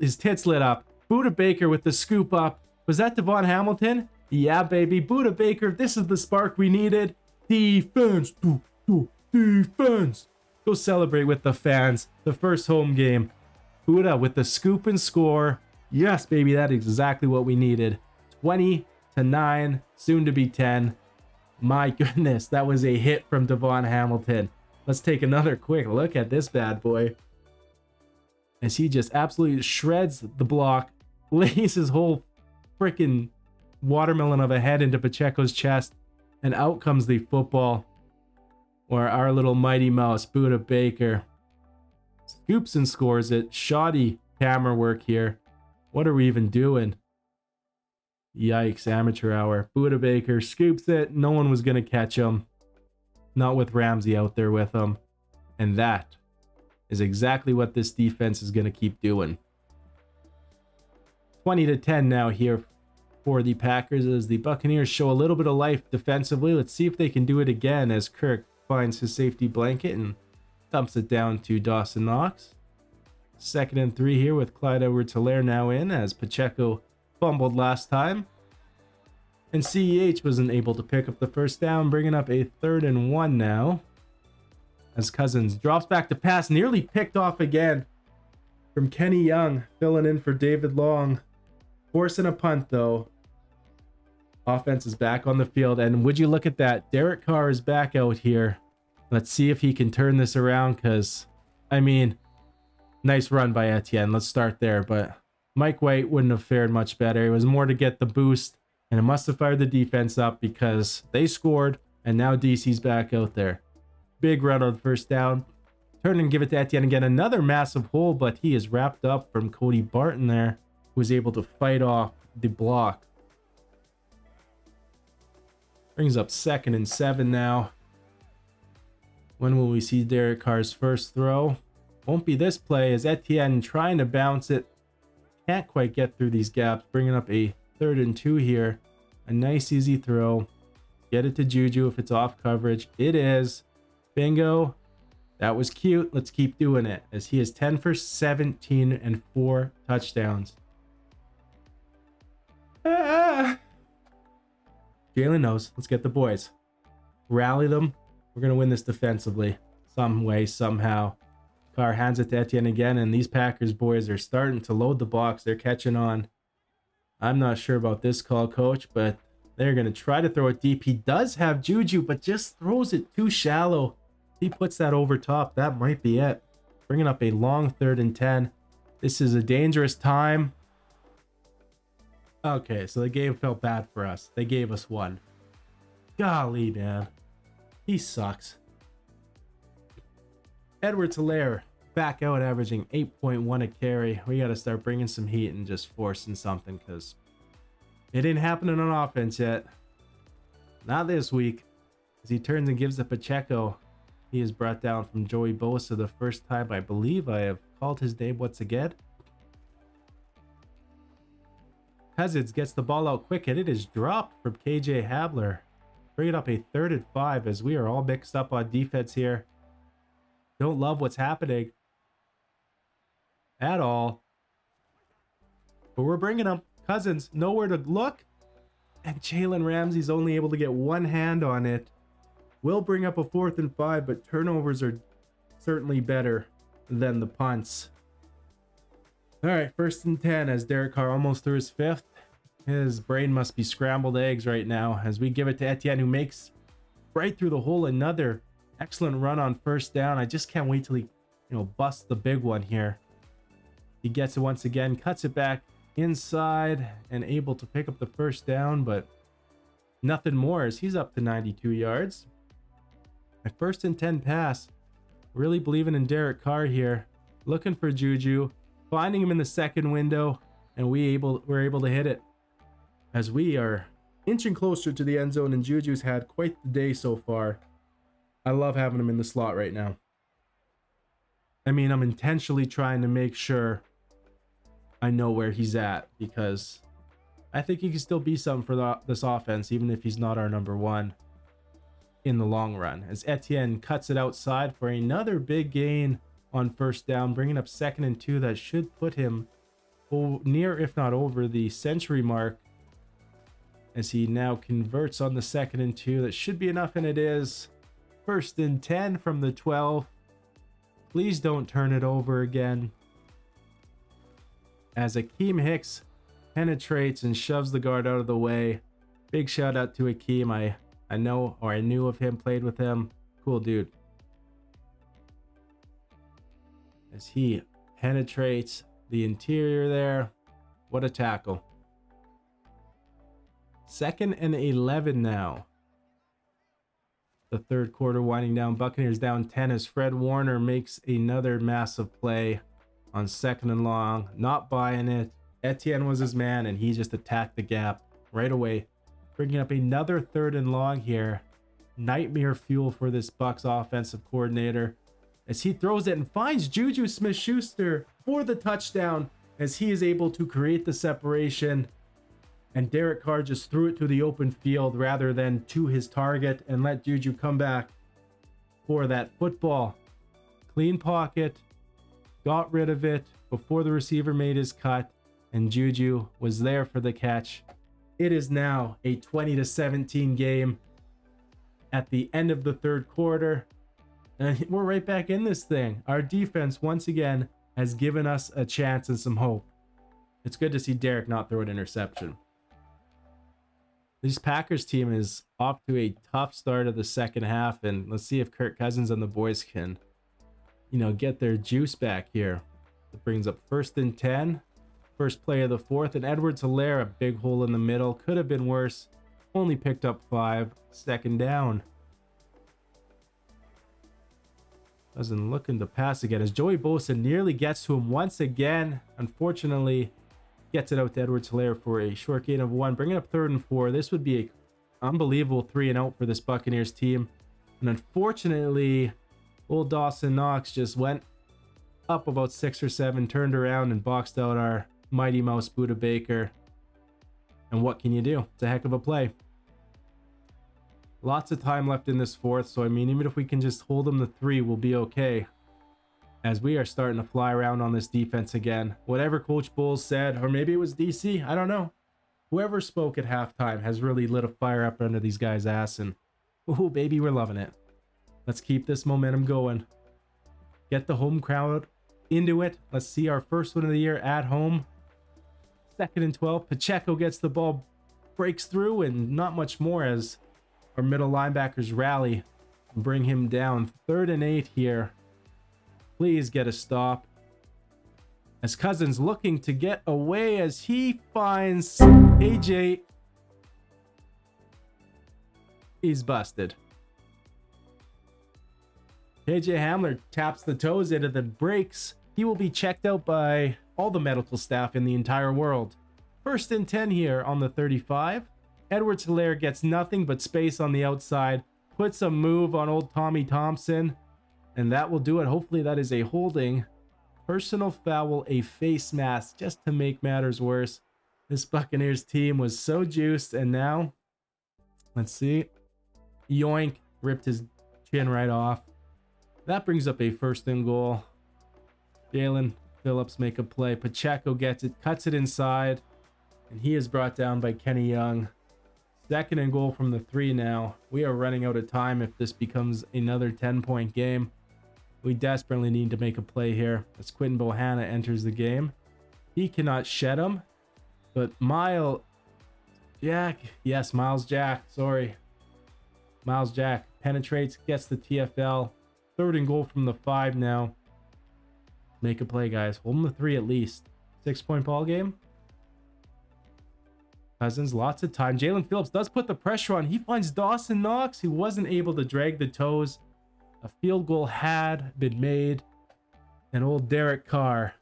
his tits lit up. Buda Baker with the scoop up. Was that Devon Hamilton? Yeah, baby. Buda Baker, this is the spark we needed. Defense. Defense. Go celebrate with the fans. The first home game. Buda with the scoop and score. Yes, baby. That is exactly what we needed. 20 to 9. Soon to be 10. My goodness. That was a hit from Devon Hamilton. Let's take another quick look at this bad boy. As he just absolutely shreds the block. Lays his whole freaking watermelon of a head into Pacheco's chest, and out comes the football, or our little mighty mouse, Buda Baker, scoops and scores it. Shoddy camera work here. What are we even doing? Yikes, amateur hour. Buda Baker scoops it. No one was going to catch him. Not with Ramsey out there with him. And that is exactly what this defense is going to keep doing. 20 to 10 now here for the Packers as the Buccaneers show a little bit of life defensively. Let's see if they can do it again as Kirk finds his safety blanket and dumps it down to Dawson Knox. 2nd and 3 here with Clyde Edwards-Helaire now in as Pacheco fumbled last time. And CEH wasn't able to pick up the first down, bringing up a 3rd and 1 now. As Cousins drops back to pass, nearly picked off again from Kenny Young, filling in for David Long. Forcing a punt, though. Offense is back on the field, and would you look at that? Derek Carr is back out here. Let's see if he can turn this around, because, I mean, nice run by Etienne. Let's start there, but Mike White wouldn't have fared much better. It was more to get the boost, and it must have fired the defense up because they scored, and now DC's back out there. Big run on first down. Turn and give it to Etienne again. Another massive hole, but he is wrapped up from Cody Barton there, who was able to fight off the block. Brings up 2nd and 7 now. When will we see Derek Carr's first throw? Won't be this play as Etienne trying to bounce it. Can't quite get through these gaps. Bringing up a 3rd and 2 here. A nice easy throw. Get it to Juju if it's off coverage. It is. Bingo. That was cute. Let's keep doing it as he is 10 for 17 and 4 touchdowns. Jalen knows. Let's get the boys. Rally them. We're going to win this defensively. Some way, somehow. Carr hands it to Etienne again, and these Packers boys are starting to load the box. They're catching on. I'm not sure about this call, coach, but they're going to try to throw it deep. He does have Juju, but just throws it too shallow. He puts that over top. That might be it. Bringing up a long 3rd and 10. This is a dangerous time. Okay, so the game felt bad for us. They gave us one. Golly, man. He sucks. Edwards-Helaire back out averaging 8.1 a carry. We got to start bringing some heat and just forcing something because it ain't happening on offense yet. Not this week. As he turns and gives it Pacheco. He is brought down from Joey Bosa the first time I believe I have called his name once again. Cousins gets the ball out quick, and it is dropped from KJ Habler. Bring it up a 3rd and 5 as we are all mixed up on defense here. Don't love what's happening at all. But we're bringing up Cousins, nowhere to look. And Jalen Ramsey's only able to get one hand on it. Will bring up a 4th and 5, but turnovers are certainly better than the punts. All right, 1st and 10 as Derek Carr almost threw his 5th. His brain must be scrambled eggs right now as we give it to Etienne, who makes right through the hole another excellent run on 1st down. I just can't wait till he, busts the big one here. He gets it once again, cuts it back inside and able to pick up the 1st down, but nothing more as he's up to 92 yards. A 1st and 10 pass. Really believing in Derek Carr here. Looking for Juju, finding him in the 2nd window, and we're able to hit it. As we are inching closer to the end zone, and Juju's had quite the day so far. I love having him in the slot right now. I mean, I'm intentionally trying to make sure I know where he's at, because I think he can still be something for this offense, even if he's not our number 1 in the long run. As Etienne cuts it outside for another big gain on 1st down, bringing up 2nd and 2. That should put him near, if not over, the century mark. As he now converts on the 2nd and 2. That should be enough, and it is. 1st and 10 from the 12. Please don't turn it over again. As Akeem Hicks penetrates and shoves the guard out of the way. Big shout out to Akeem. I knew of him, played with him. Cool dude. As he penetrates the interior there. What a tackle. 2nd and 11 now. The 3rd quarter winding down. Buccaneers down 10 as Fred Warner makes another massive play on 2nd and long. Not buying it. Etienne was his man, and he just attacked the gap right away. Bringing up another 3rd and long here. Nightmare fuel for this Bucs offensive coordinator. As he throws it and finds Juju Smith-Schuster for the touchdown. As he is able to create the separation. And Derek Carr just threw it to the open field rather than to his target and let Juju come back for that football. Clean pocket. Got rid of it before the receiver made his cut. And Juju was there for the catch. It is now a 20-17 game at the end of the 3rd quarter. And we're right back in this thing. Our defense, once again, has given us a chance and some hope. It's good to see Derek not throw an interception. This Packers team is off to a tough start of the 2nd half, and let's see if Kirk Cousins and the boys can, get their juice back here. It brings up 1st and 10. First play of the 4th, and Edwards-Helaire, a big hole in the middle. Could have been worse. Only picked up 5. 2nd down. Doesn't looking to pass again as Joey Bosa nearly gets to him once again. Unfortunately, gets it out to Edwards-Helaire for a short gain of 1. Bringing up 3rd and 4. This would be an unbelievable 3 and out for this Buccaneers team. And unfortunately, old Dawson Knox just went up about 6 or 7, turned around and boxed out our Mighty Mouse Buda Baker. And what can you do? It's a heck of a play. Lots of time left in this 4th, so I mean, even if we can just hold them to 3, we'll be okay. As we are starting to fly around on this defense again. Whatever Coach Bowles said, or maybe it was DC, I don't know. Whoever spoke at halftime has really lit a fire up under these guys' ass, and oh baby, we're loving it. Let's keep this momentum going. Get the home crowd into it. Let's see our first one of the year at home. 2nd and 12. Pacheco gets the ball, breaks through, and not much more as our middle linebackers rally and bring him down. 3rd and 8 here. Please get a stop. As Cousins looking to get away as he finds AJ. He's busted. KJ Hamler taps the toes in and then breaks. He will be checked out by all the medical staff in the entire world. 1st and 10 here on the 35. Edwards-Helaire gets nothing but space on the outside. Puts a move on old Tommy Thompson. And that will do it. Hopefully that is a holding. Personal foul, a face mask, just to make matters worse. This Buccaneers team was so juiced, and now, let's see. Yoink, ripped his chin right off. That brings up a 1st and goal. Jalen Phillips make a play. Pacheco gets it, cuts it inside, and he is brought down by Kenny Young. 2nd and goal from the 3 now. We are running out of time if this becomes another 10-point game. We desperately need to make a play here as Quinton Bohanna enters the game. He cannot shed him, but Miles Jack, sorry. Miles Jack penetrates, gets the TFL. 3rd and goal from the 5 now. Make a play, guys. Hold them to 3 at least. 6-point ball game. Cousins, lots of time. Jalen Phillips does put the pressure on. He finds Dawson Knox. He wasn't able to drag the toes. A field goal had been made. And old Derek Carr.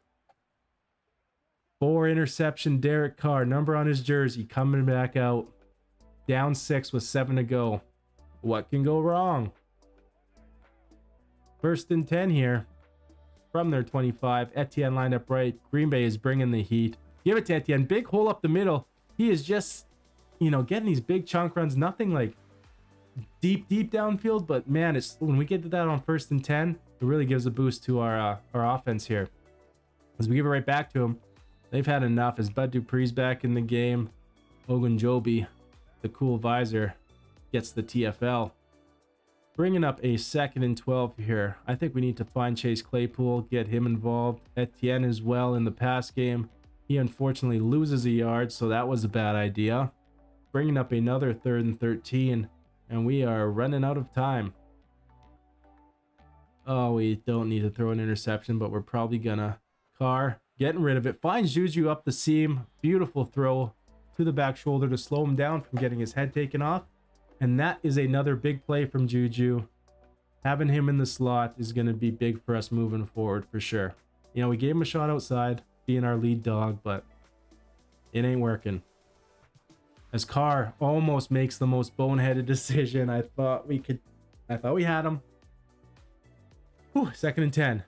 4 interception Derek Carr. Number on his jersey. Coming back out. Down 6 with 7 to go. What can go wrong? 1st and 10 here. From their 25. Etienne lined up right. Green Bay is bringing the heat. Give it to Etienne. Big hole up the middle. He is just, getting these big chunk runs. Nothing like deep downfield. But man, it's when we get to that on 1st and 10, it really gives a boost to our offense here. As we give it right back to him. They've had enough. As Bud Dupree's back in the game. Ogunjobi, the cool visor, gets the TFL. Bringing up a 2nd and 12 here. I think we need to find Chase Claypool, get him involved. Etienne as well in the pass game. He unfortunately loses a yard, so that was a bad idea. Bringing up another 3rd and 13, and we are running out of time. Oh, we don't need to throw an interception, but we're probably gonna. Carr, getting rid of it. Finds Juju up the seam. Beautiful throw to the back shoulder to slow him down from getting his head taken off. And that is another big play from Juju. Having him in the slot is going to be big for us moving forward for sure. We gave him a shot outside, being our lead dog, but it ain't working. As Carr almost makes the most boneheaded decision. I thought we had him. Whew, 2nd and 10.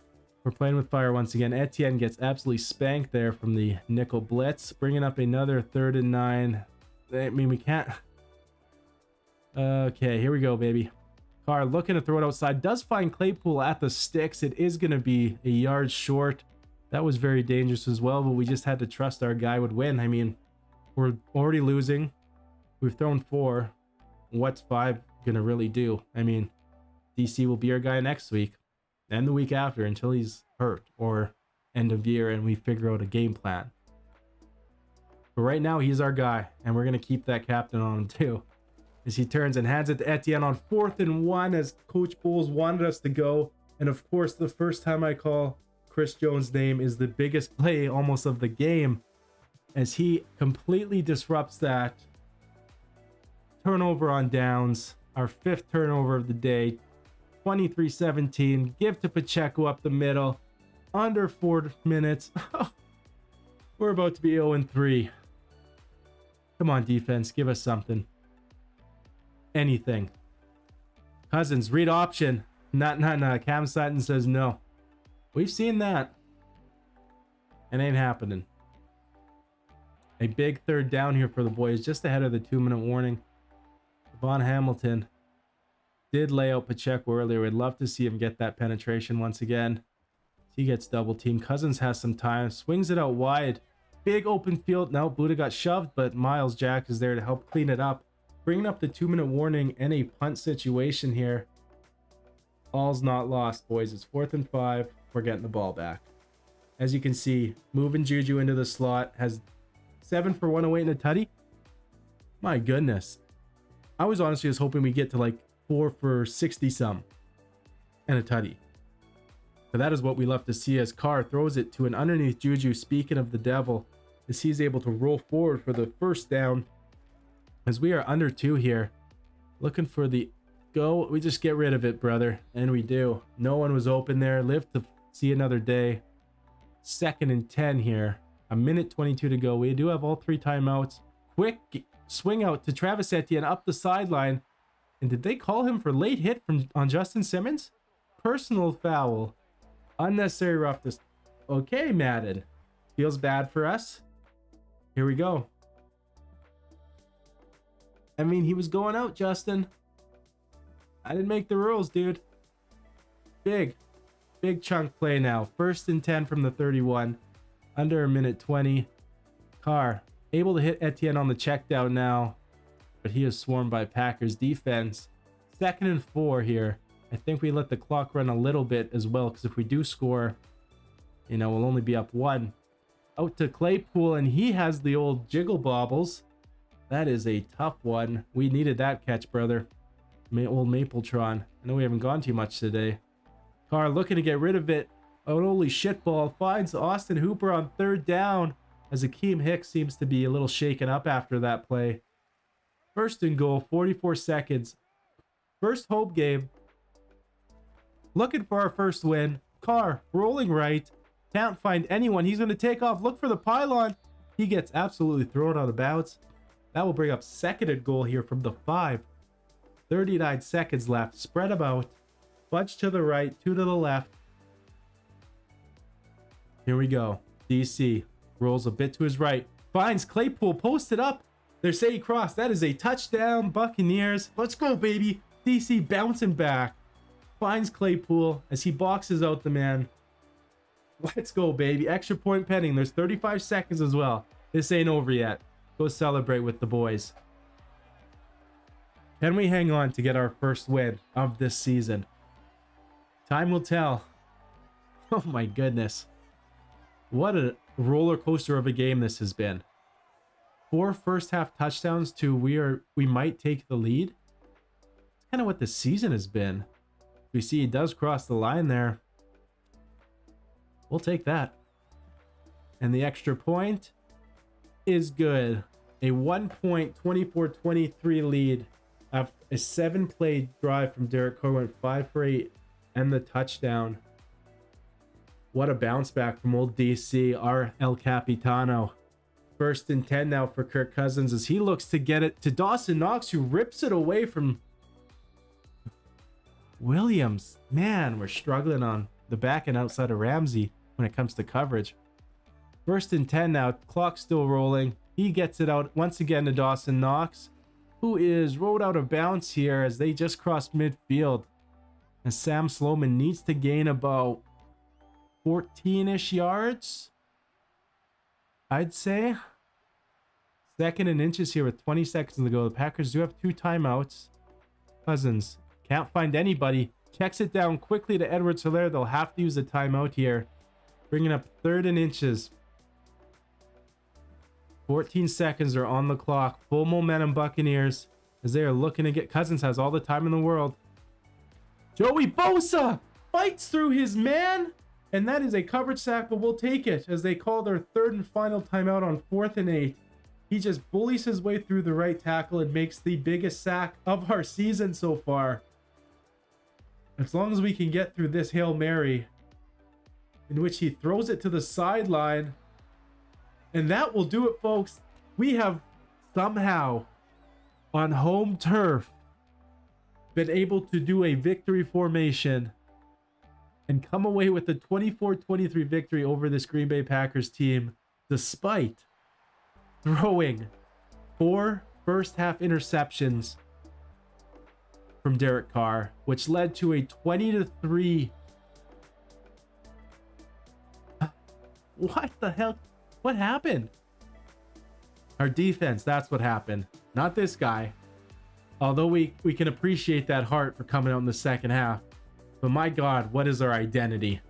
We're playing with fire once again. Etienne gets absolutely spanked there from the nickel blitz. Bringing up another 3rd and 9. I mean, we can't. Okay, here we go, baby. Carr looking to throw it outside. Does find Claypool at the sticks. It is going to be a yard short. That was very dangerous as well, but we just had to trust our guy would win. I mean, we're already losing. We've thrown 4. What's 5 going to really do? I mean, DC will be our guy next week and the week after until he's hurt or end of year and we figure out a game plan. But right now, he's our guy, and we're going to keep that captain on him too. As he turns and hands it to Etienne on 4th and 1 as Coach Bowles wanted us to go. And of course, the first time I call Chris Jones' name is the biggest play almost of the game as he completely disrupts that. Turnover on downs, our 5th turnover of the day. 23-17, give to Pacheco up the middle. Under 4 minutes. We're about to be 0-3. Come on, defense, give us something. Anything. Cousins, read option. Not. Cam Sutton says no. We've seen that. It ain't happening. A big 3rd down here for the boys, just ahead of the 2-minute warning. Von Hamilton did lay out Pacheco earlier. We'd love to see him get that penetration once again. He gets double teamed. Cousins has some time. Swings it out wide. Big open field. No, Buddha got shoved, but Miles Jack is there to help clean it up. Bringing up the 2-minute warning and a punt situation here. All's not lost, boys. It's 4th and 5. We're getting the ball back. As you can see, moving Juju into the slot. Has 7 for 108 and a tutty. My goodness. I was honestly just hoping we get to like 4 for 60 some and a tutty. But that is what we love to see as Carr throws it to an underneath Juju. Speaking of the devil, as he's able to roll forward for the 1st down. As we are under 2 here, looking for the go. We just get rid of it, brother. And we do. No one was open there. Live to see another day. 2nd and 10 here. 1:22 to go. We do have all 3 timeouts. Quick swing out to Travis Etienne up the sideline. And did they call him for late hit on Justin Simmons? Personal foul. Unnecessary roughness. Okay, Madden. Feels bad for us. Here we go. I mean, he was going out, Justin. I didn't make the rules, dude. Big chunk play now. 1st and 10 from the 31. Under a minute 20. Carr able to hit Etienne on the check down now, but he is swarmed by Packers defense. 2nd and 4 here. I think we let the clock run a little bit as well, because if we do score, you know, we'll only be up 1. Out to Claypool, and he has the old jiggle bobbles. That is a tough one. We needed that catch, brother. Old Mapletron. I know we haven't gone too much today. Carr looking to get rid of it. Oh, holy shit ball. Finds Austin Hooper on 3rd down, as Akeem Hicks seems to be a little shaken up after that play. 1st and goal, 44 seconds. First home game. Looking for our first win. Carr rolling right. Can't find anyone. He's going to take off. Look for the pylon. He gets absolutely thrown out of bounds. That will bring up 2nd and goal here from the 5. 39 seconds left. Spread about. Bunch to the right, 2 to the left. Here we go. DC rolls a bit to his right. Finds Claypool posted up. They're saying cross. That is a touchdown. Buccaneers. Let's go, baby. DC bouncing back. Finds Claypool as he boxes out the man. Let's go, baby. Extra point pending. There's 35 seconds as well. This ain't over yet. Go celebrate with the boys. Can we hang on to get our first win of this season? Time will tell. Oh my goodness. What a roller coaster of a game this has been. 4 first half touchdowns to we might take the lead. It's kind of what the season has been. We see he does cross the line there. We'll take that. And the extra point is good. A 1-point 24-23 lead after a 7-play drive from Derek Carr, went 5 for 8 and the touchdown. What a bounce back from old DC, our El Capitano. 1st and 10 now for Kirk Cousins as he looks to get it to Dawson Knox, who rips it away from Williams. Man, we're struggling on the back and outside of Ramsey when it comes to coverage. 1st and 10 now. Clock still rolling. He gets it out once again to Dawson Knox, who is rolled out of bounds here as they just crossed midfield. And Sam Sloman needs to gain about 14-ish yards, I'd say. 2nd and inches here with 20 seconds to go. The Packers do have 2 timeouts. Cousins can't find anybody. Checks it down quickly to Edwards-Helaire. They'll have to use a timeout here. Bringing up 3rd and inches. 14 seconds are on the clock. Full momentum Buccaneers as they are looking to get... Cousins has all the time in the world. Joey Bosa fights through his man. And that is a coverage sack, but we'll take it as they call their 3rd and final timeout on 4th and 8. He just bullies his way through the right tackle and makes the biggest sack of our season so far. As long as we can get through this Hail Mary, in which he throws it to the sideline. And that will do it, folks. We have somehow, on home turf, been able to do a victory formation and come away with a 24-23 victory over this Green Bay Packers team, despite throwing 4 first-half interceptions from Derek Carr, which led to a 20-3. What the hell? What happened? Our defense, that's what happened. Not this guy. Although we can appreciate that heart for coming out in the second half. But my God, what is our identity?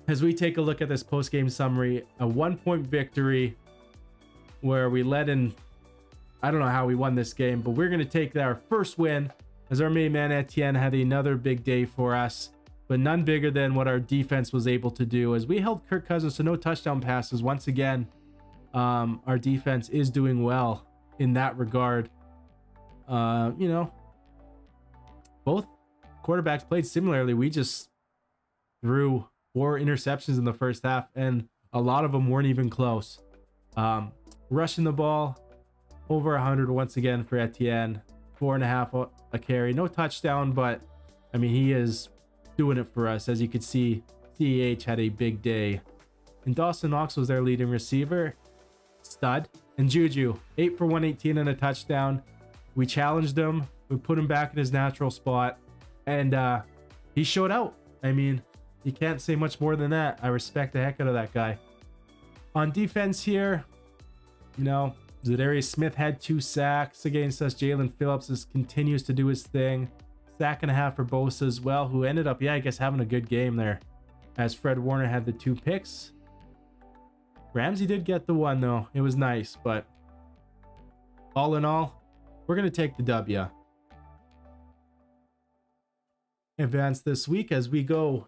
As we take a look at this post-game summary, a 1-point victory where we led in... I don't know how we won this game, but we're going to take our first win as our main man Etienne had another big day for us, but none bigger than what our defense was able to do as we held Kirk Cousins to no touchdown passes. Once again, our defense is doing well in that regard. You know, both quarterbacks played similarly. We just threw 4 interceptions in the first half, and a lot of them weren't even close. Rushing the ball, over 100 once again for Etienne. 4.5 a carry. No touchdown, but I mean, he is doing it for us. As you can see, CEH had a big day. And Dawson Knox was their leading receiver. Stud. And Juju, 8 for 118 and a touchdown. We challenged him. We put him back in his natural spot. And he showed out. I mean, you can't say much more than that. I respect the heck out of that guy. On defense here, you know, Zadarius Smith had 2 sacks against us. Jalen Phillips continues to do his thing. Sack and a half for Bosa as well, who ended up, yeah, I guess having a good game there. As Fred Warner had the 2 picks. Ramsey did get the 1 though. It was nice, but all in all, we're going to take the W. Advance this week as we go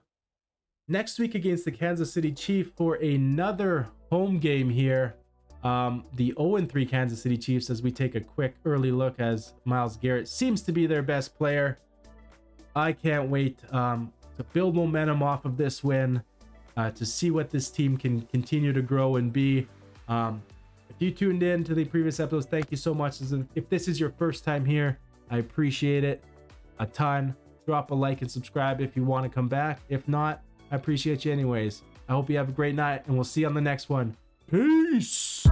next week against the Kansas City Chiefs for another home game here. The 0-3 Kansas City Chiefs, as we take a quick early look as Myles Garrett seems to be their best player. I can't wait to build momentum off of this win, to see what this team can continue to grow and be. If you tuned in to the previous episodes, thank you so much. If this is your first time here, I appreciate it a ton. Drop a like and subscribe if you want to come back. If not, I appreciate you anyways. I hope you have a great night, and we'll see you on the next one. Peace.